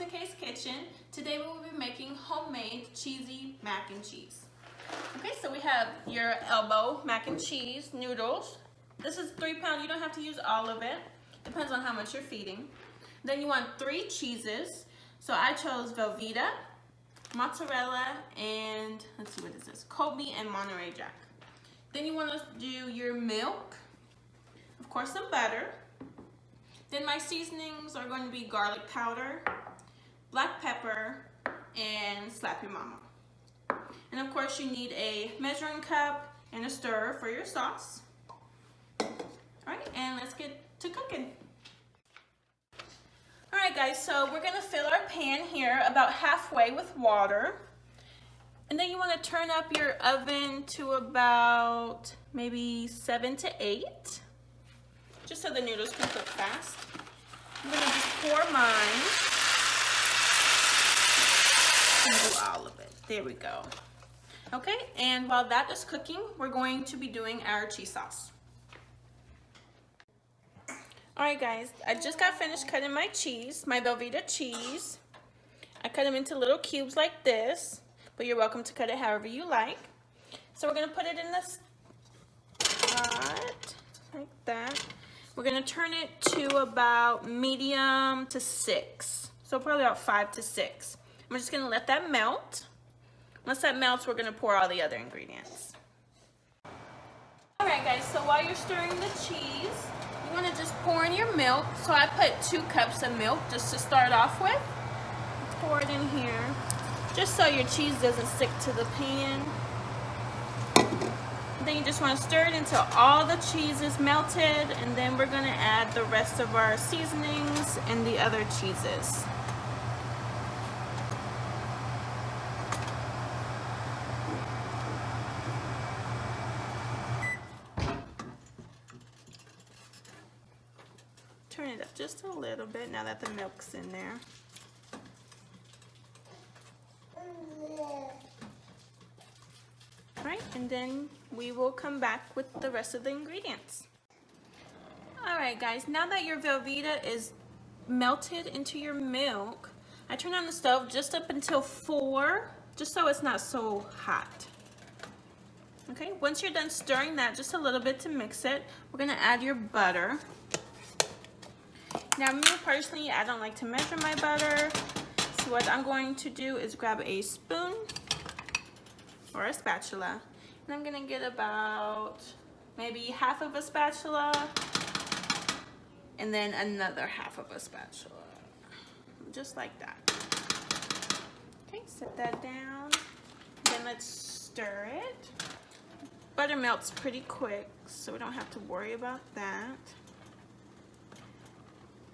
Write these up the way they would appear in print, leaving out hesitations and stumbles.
Kay's Kitchen. Today we will be making homemade cheesy mac and cheese. Okay, so we have your elbow mac and cheese noodles. This is 3 pounds. You don't have to use all of it. Depends on how much you're feeding. Then you want 3 cheeses. So I chose Velveeta, mozzarella, and let's see, what is this? Colby and Monterey Jack. Then you want to do your milk, of course some butter. Then my seasonings are going to be garlic powder, black pepper, and slap your mama. And of course you need a measuring cup and a stirrer for your sauce. Alright, and let's get to cooking. Alright guys, so we're going to fill our pan here about halfway with water. And then you want to turn up your oven to about maybe 7 to 8. Just so the noodles can cook fast. I'm going to just pour mine. And do all of it. There we go. Okay, and while that is cooking, we're going to be doing our cheese sauce. Alright guys, I just got finished cutting my cheese, my Velveeta cheese. I cut them into little cubes like this, but you're welcome to cut it however you like. So we're going to put it in this pot, like that. We're going to turn it to about medium to 6. So probably about 5 to 6. I'm just going to let that melt. Once that melts, we're going to pour all the other ingredients. Alright guys, so while you're stirring the cheese, you want to just pour in your milk. So I put 2 cups of milk just to start off with. Pour it in here, just so your cheese doesn't stick to the pan. Then you just want to stir it until all the cheese is melted, and then we're going to add the rest of our seasonings and the other cheeses. Turn it up just a little bit now that the milk's in there. Alright, and then we will come back with the rest of the ingredients. Alright guys, now that your Velveeta is melted into your milk, I turn on the stove just up until 4, just so it's not so hot. Okay, once you're done stirring that just a little bit to mix it, we're going to add your butter. Now me personally, I don't like to measure my butter, so what I'm going to do is grab a spoon or a spatula, and I'm gonna get about maybe half of a spatula and then another half of a spatula, just like that. Okay, set that down, then let's stir it. Butter melts pretty quick, so we don't have to worry about that.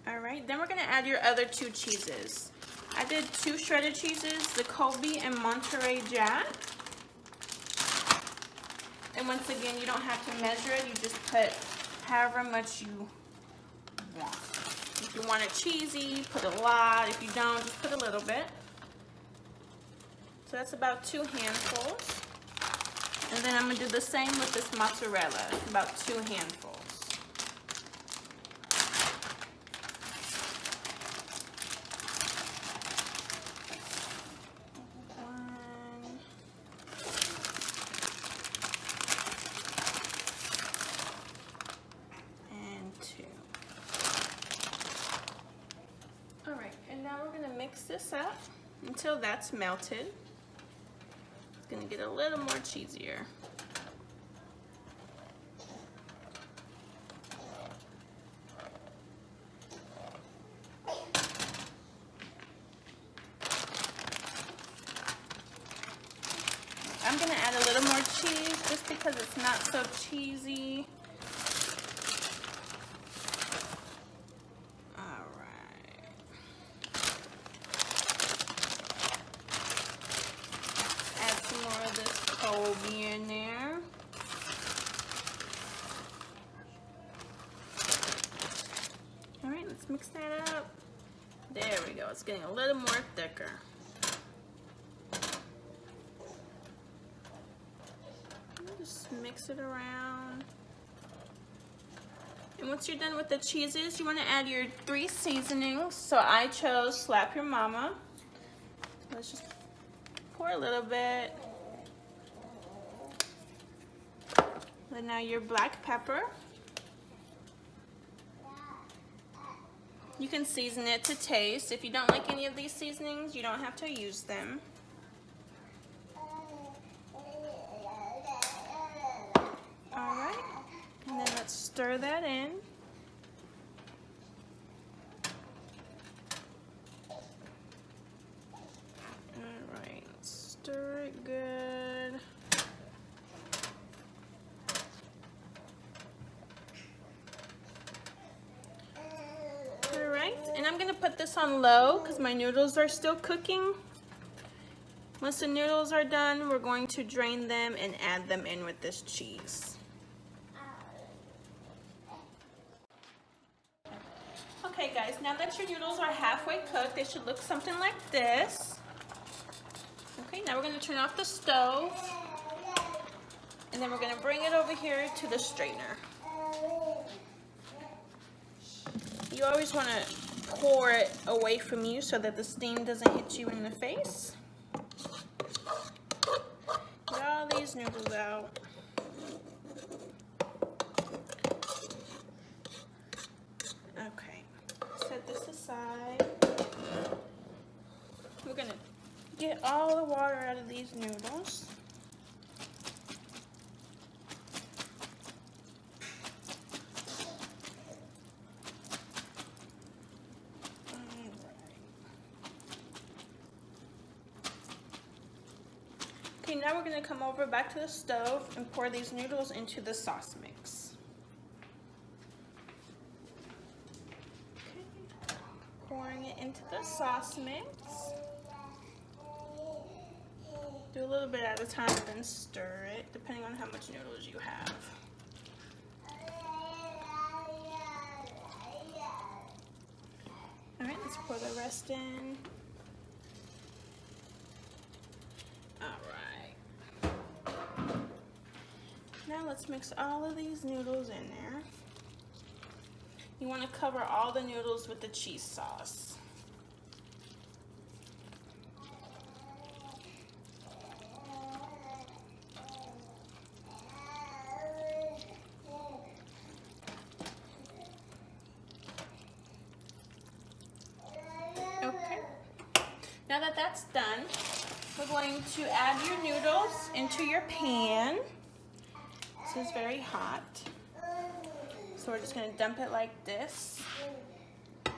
Alright, then we're gonna add your other 2 cheeses. I did 2 shredded cheeses, the Colby and Monterey Jack. And once again, you don't have to measure it, you just put however much you want. If you want it cheesy, put a lot. If you don't, just put a little bit. So that's about 2 handfuls. And then I'm going to do the same with this mozzarella, about 2 handfuls. Mix this up until that's melted. It's going to get a little more cheesier. I'm going to add a little more cheese just because it's not so cheesy. Colby in there. Alright, let's mix that up. There we go. It's getting a little more thicker. Just mix it around. And once you're done with the cheeses, you want to add your 3 seasonings. So I chose Slap Your Mama. Let's just pour a little bit. And now your black pepper. You can season it to taste. If you don't like any of these seasonings, you don't have to use them. Alright, and then let's stir that in. Alright, stir it good. And I'm gonna put this on low because my noodles are still cooking. Once the noodles are done, we're going to drain them and add them in with this cheese. Okay guys, now that your noodles are halfway cooked, they should look something like this. Okay, now we're gonna turn off the stove. And then we're gonna bring it over here to the strainer. You always wanna pour it away from you so that the steam doesn't hit you in the face. Get all these noodles out. Okay, set this aside. We're gonna get all the water out of these noodles. Okay, now we're going to come over back to the stove and pour these noodles into the sauce mix. Okay, pouring it into the sauce mix. Do a little bit at a time and then stir it, depending on how much noodles you have. Alright, let's pour the rest in. Now let's mix all of these noodles in there. You want to cover all the noodles with the cheese sauce. Okay. Now that that's done, we're going to add your noodles into your pan. This is very hot, so we're just going to dump it like this. And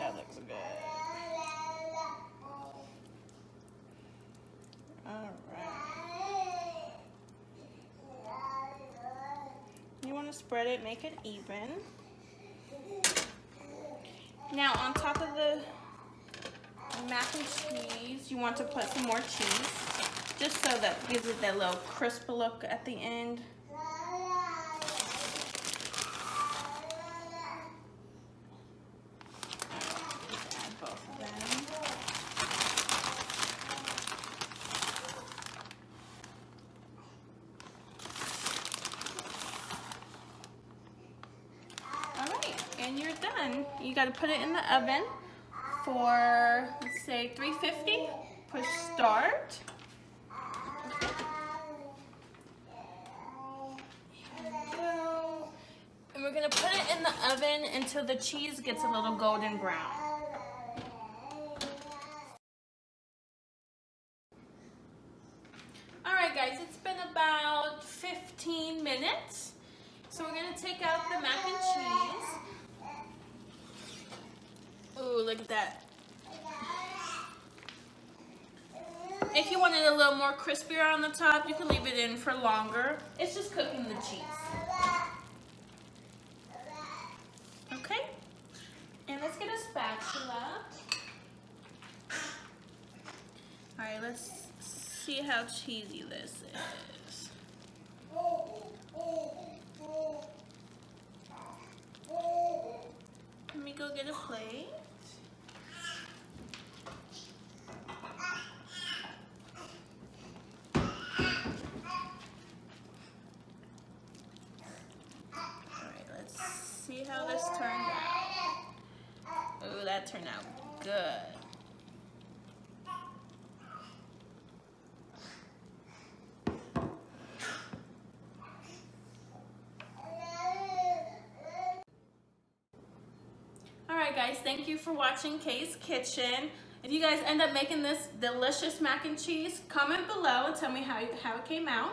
that looks good. Alright. You want to spread it, make it even. Now on top of the mac and cheese, you want to put some more cheese. Just so that gives it that little crisp look at the end. Add both of them. Alright, and you're done. You gotta put it in the oven for, let's say, 350. Push start. And we're going to put it in the oven until the cheese gets a little golden brown. Alright guys, it's been about 15 minutes. So we're going to take out the mac and cheese. Ooh, look at that. If you want it a little more crispier on the top, you can leave it in for longer. It's just cooking the cheese. Okay, and let's get a spatula. Alright, let's see how cheesy this is. Let me go get a plate. see how this turned out. Ooh, that turned out good. Alright guys, thank you for watching Kay's Kitchen. If you guys end up making this delicious mac and cheese, comment below and tell me how it came out.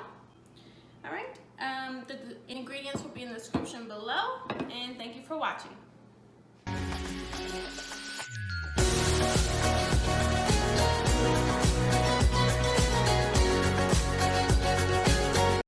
Alright, the ingredients will be in the description below, and thank you for watching.